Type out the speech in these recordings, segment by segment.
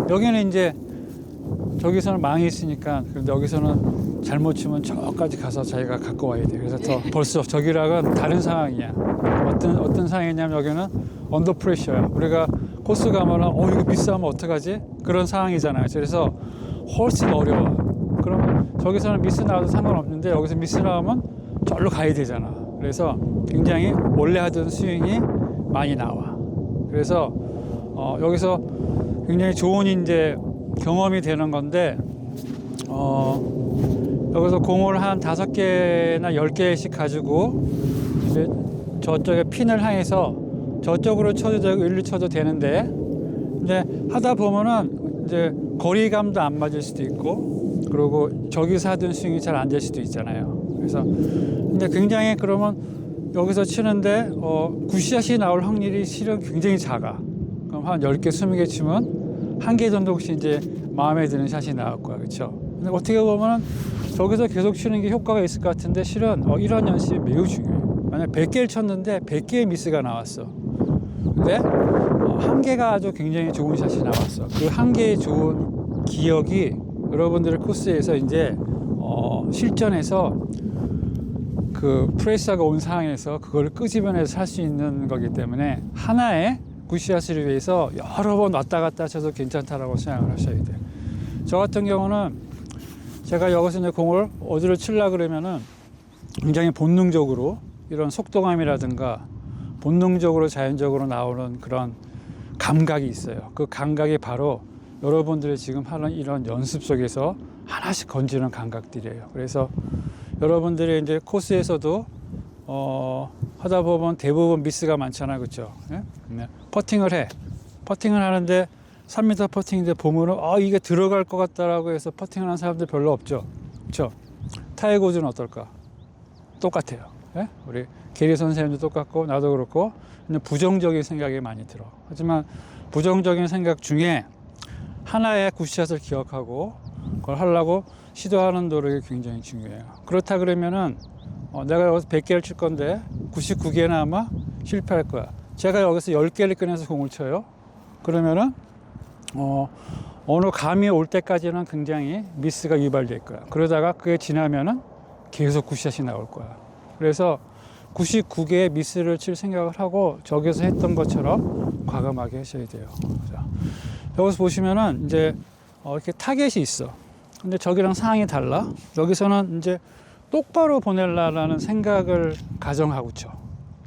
여기는 이제 저기서는 망이 있으니까, 그런데 여기서는 잘못 치면 저까지 가서 자기가 갖고 와야 돼. 그래서 더 벌써 저기랑은 다른 상황이야. 어떤 상황이냐면 여기는 언더 프레셔야. 우리가 코스 가면은 이거 미스하면 어떡하지? 그런 상황이잖아요. 그래서 훨씬 어려워. 그러면 저기서는 미스 나와도 상관없는데 여기서 미스 나오면 절로 가야 되잖아. 그래서 굉장히 원래 하던 스윙이 많이 나와. 그래서 여기서 굉장히 좋은 이제 경험이 되는 건데, 여기서 공을 한 5개나 10개씩 가지고 이제 저쪽에 핀을 향해서 저쪽으로 쳐도 되고 일로 쳐도 되는데, 이제 하다 보면은 이제 거리감도 안 맞을 수도 있고, 그리고 저기서 하던 스윙이 잘 안 될 수도 있잖아요. 그래서 근데 굉장히 그러면 여기서 치는데 굿샷이 나올 확률이 실은 굉장히 작아. 그럼 한 10개, 20개 치면 1개 정도 혹시 이제 마음에 드는 샷이 나올 거야. 그렇죠? 근데 어떻게 보면 저기서 계속 치는 게 효과가 있을 것 같은데, 실은 이런 연습이 매우 중요해. 만약 100개를 쳤는데 100개의 미스가 나왔어. 근데 1개가 아주 굉장히 좋은 샷이 나왔어. 그 1개의 좋은 기억이 여러분들의 코스에서 이제 실전에서 그 프레셔가 온 상황에서 그걸 끄집어내서 할 수 있는 거기 때문에, 하나의 굿샷을 위해서 여러 번 왔다 갔다 쳐도 괜찮다라고 생각을 하셔야 돼요. 저 같은 경우는 제가 여기서 이제 공을 어디로 치려고 그러면은 굉장히 본능적으로 이런 속도감이라든가 본능적으로 자연적으로 나오는 그런 감각이 있어요. 그 감각이 바로 여러분들이 지금 하는 이런 연습 속에서 하나씩 건지는 감각들이에요. 그래서 여러분들이 이제 코스에서도 하다 보면 대부분 미스가 많잖아요. 그렇죠? 예? 퍼팅을 해. 퍼팅을 하는데 3m 퍼팅인데 보면은 이게 들어갈 것 같다라고 해서 퍼팅을 하는 사람들 별로 없죠. 그렇죠? 타이거 우즈는 어떨까? 똑같아요. 예? 우리 게리 선생님도 똑같고 나도 그렇고, 근데 부정적인 생각이 많이 들어. 하지만 부정적인 생각 중에 하나의 굿샷을 기억하고 그걸 하려고 시도하는 노력이 굉장히 중요해요. 그렇다 그러면은 내가 여기서 100개를 칠 건데 99개는 아마 실패할 거야. 제가 여기서 10개를 꺼내서 공을 쳐요. 그러면은 어느 감이 올 때까지는 굉장히 미스가 유발될 거야. 그러다가 그게 지나면은 계속 굿샷이 나올 거야. 그래서 99개의 미스를 칠 생각을 하고 저기서 했던 것처럼 과감하게 하셔야 돼요. 자, 여기서 보시면은 이제 이렇게 타겟이 있어. 근데 저기랑 상황이 달라. 여기서는 이제 똑바로 보내려는 생각을 가정하고 쳐.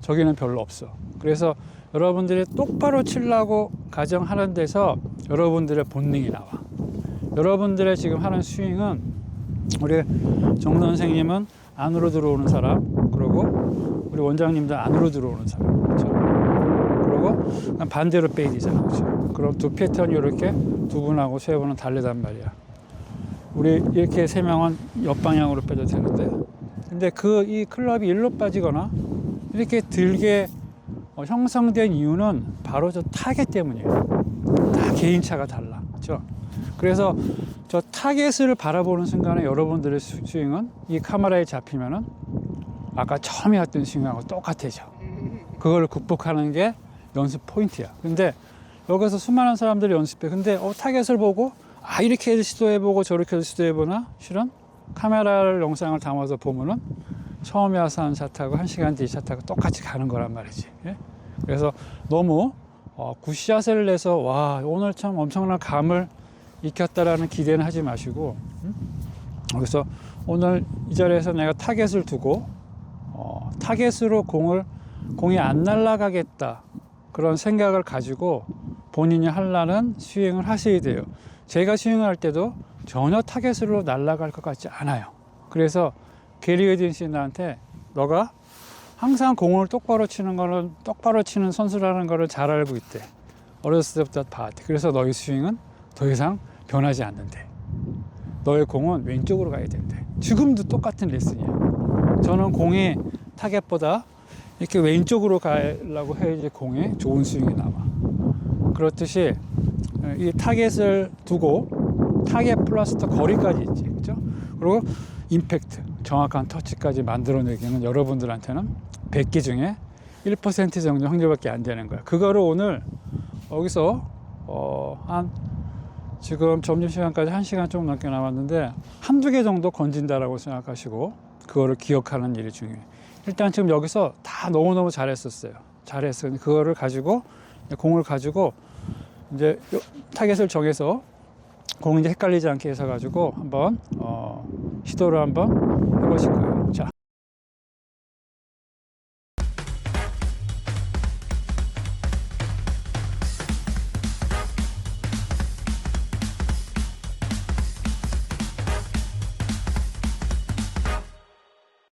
저기는 별로 없어. 그래서 여러분들이 똑바로 치려고 가정하는 데서 여러분들의 본능이 나와. 여러분들의 지금 하는 스윙은, 우리 정 선생님은 안으로 들어오는 사람, 그리고 우리 원장님도 안으로 들어오는 사람, 그렇죠? 그리고 반대로 빼야 되잖아, 그렇죠? 그럼 두 패턴이 이렇게 2분하고 3분은 다르단 말이야. 우리 이렇게 3명은 옆방향으로 빼도 되는데, 근데 이 클럽이 일로 빠지거나 이렇게 들게 형성된 이유는 바로 저 타겟 때문이에요. 다 개인차가 달라, 그렇죠? 그래서 저 타겟을 바라보는 순간에 여러분들의 스윙은 이 카메라에 잡히면은 아까 처음에 했던 스윙하고 똑같아져. 그걸 극복하는 게 연습 포인트야. 근데 여기서 수많은 사람들이 연습해. 근데 타겟을 보고 이렇게 해서 시도해보고 저렇게 해서 시도해보나? 실은 카메라를 영상을 담아서 보면은 처음에 와서 한 샷하고 1시간 뒤 샷하고 똑같이 가는 거란 말이지. 예? 그래서 너무 굿샷을 내서 오늘 참 엄청난 감을 익혔다라는 기대는 하지 마시고, 그래서 오늘 이 자리에서 내가 타겟을 두고 타겟으로 공이 안 날아가겠다 그런 생각을 가지고 본인이 하려는 스윙을 하셔야 돼요. 제가 스윙을 할 때도 전혀 타겟으로 날아갈 것 같지 않아요. 그래서 게리 웨딘씨 나한테 너가 항상 공을 똑바로 치는 거는 똑바로 치는 선수라는 거를 잘 알고 있대. 어렸을 때부터 봐왔대. 그래서 너의 스윙은 더 이상 변하지 않는데, 너의 공은 왼쪽으로 가야 된대. 지금도 똑같은 레슨이야. 저는 공이 타겟보다 이렇게 왼쪽으로 가려고 해야지 공에 좋은 스윙이 나와. 그렇듯이 이 타겟을 두고 타겟 플러스 더 거리까지 있지, 그렇죠? 그리고 임팩트, 정확한 터치까지 만들어내기는 여러분들한테는 100개 중에 1% 정도 확률밖에 안 되는 거야. 그거를 오늘 여기서 한 지금 점심시간까지 1시간 좀 넘게 남았는데 한두 개 정도 건진다라고 생각하시고 그거를 기억하는 일이 중요해요. 일단 지금 여기서 다 너무너무 잘했었어요. 잘했으니 그거를 가지고 공을 가지고 이제 타겟을 정해서 공이 이제 헷갈리지 않게 해서 가지고 한번 시도를 한번 해보실 거예요. 자.